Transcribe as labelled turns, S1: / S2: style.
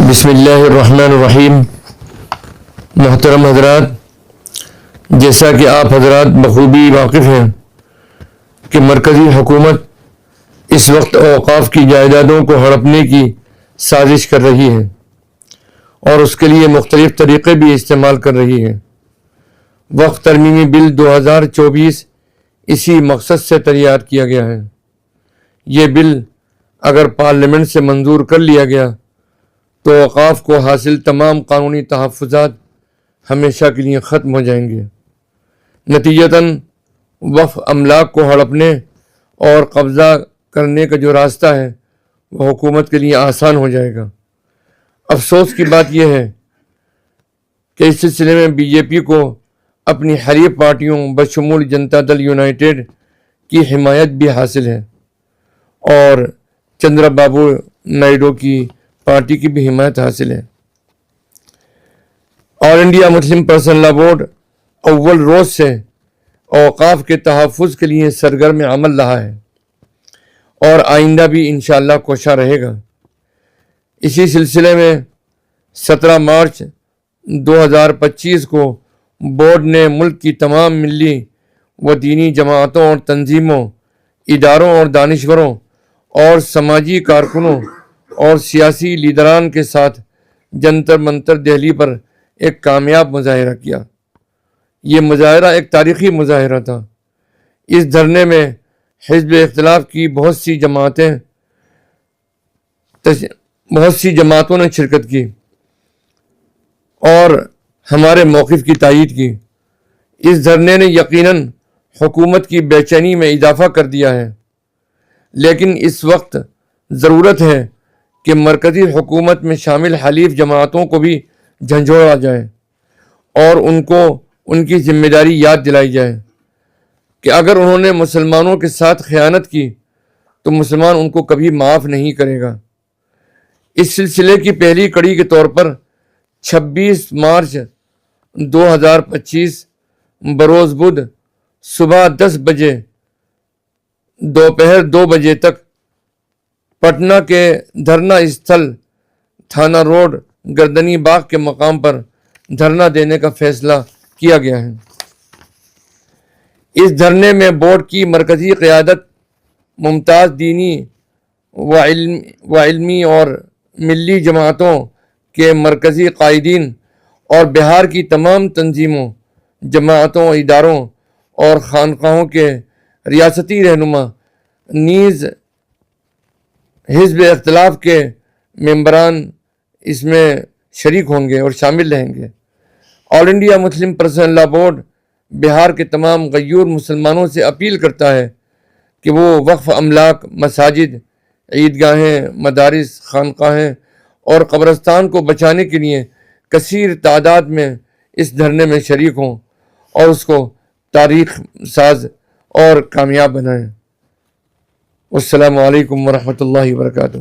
S1: بسم اللہ الرحمن الرحیم۔ محترم حضرات، جیسا کہ آپ حضرات بخوبی واقف ہیں کہ مرکزی حکومت اس وقت اوقاف کی جائیدادوں کو ہڑپنے کی سازش کر رہی ہے اور اس کے لیے مختلف طریقے بھی استعمال کر رہی ہے۔ وقف ترمیمی بل 2024 اسی مقصد سے تیار کیا گیا ہے۔ یہ بل اگر پارلیمنٹ سے منظور کر لیا گیا تو اوقاف کو حاصل تمام قانونی تحفظات ہمیشہ کے لیے ختم ہو جائیں گے۔ نتیجتاً وقف املاک کو ہڑپنے اور قبضہ کرنے کا جو راستہ ہے وہ حکومت کے لیے آسان ہو جائے گا۔ افسوس کی بات یہ ہے کہ اس سلسلے میں بی جے پی کو اپنی حریف پارٹیوں بشمول جنتا دل یونائٹڈ کی حمایت بھی حاصل ہے اور چندرا بابو نائیڈو کی پارٹی کی بھی حمایت حاصل ہے۔ آل انڈیا مسلم پرسنل لا بورڈ اول روز سے اوقاف کے تحفظ کے لیے سرگرم عمل رہا ہے اور آئندہ بھی انشاءاللہ کوشاں رہے گا۔ اسی سلسلے میں 17 مارچ 2025 کو بورڈ نے ملک کی تمام ملی و دینی جماعتوں اور تنظیموں، اداروں اور دانشوروں اور سماجی کارکنوں اور سیاسی لیڈران کے ساتھ جنتر منتر دہلی پر ایک کامیاب مظاہرہ کیا۔ یہ مظاہرہ ایک تاریخی مظاہرہ تھا۔ اس دھرنے میں حزب اختلاف کی بہت سی جماعتوں نے شرکت کی اور ہمارے موقف کی تائید کی۔ اس دھرنے نے یقیناً حکومت کی بے چینی میں اضافہ کر دیا ہے، لیکن اس وقت ضرورت ہے کہ مرکزی حکومت میں شامل حلیف جماعتوں کو بھی جھنجھوڑا جائے اور ان کو ان کی ذمہ داری یاد دلائی جائے کہ اگر انہوں نے مسلمانوں کے ساتھ خیانت کی تو مسلمان ان کو کبھی معاف نہیں کرے گا۔ اس سلسلے کی پہلی کڑی کے طور پر 26 مارچ 2025 بروز بدھ صبح 10 بجے دوپہر 2 بجے تک پٹنہ کے دھرنا استھل تھانہ روڈ گردنی باغ کے مقام پر دھرنا دینے کا فیصلہ کیا گیا ہے۔ اس دھرنے میں بورڈ کی مرکزی قیادت، ممتاز دینی و علمی اور ملی جماعتوں کے مرکزی قائدین اور بہار کی تمام تنظیموں، جماعتوں، اداروں اور خانقاہوں کے ریاستی رہنما نیز حزب اختلاف کے ممبران اس میں شریک ہوں گے اور شامل رہیں گے۔ آل انڈیا مسلم پرسنل لا بورڈ بہار کے تمام غیور مسلمانوں سے اپیل کرتا ہے کہ وہ وقف املاک، مساجد، عیدگاہیں، مدارس، خانقاہیں اور قبرستان کو بچانے کے لیے کثیر تعداد میں اس دھرنے میں شریک ہوں اور اس کو تاریخ ساز اور کامیاب بنائیں۔ السلام علیکم ورحمۃ اللہ وبرکاتہ۔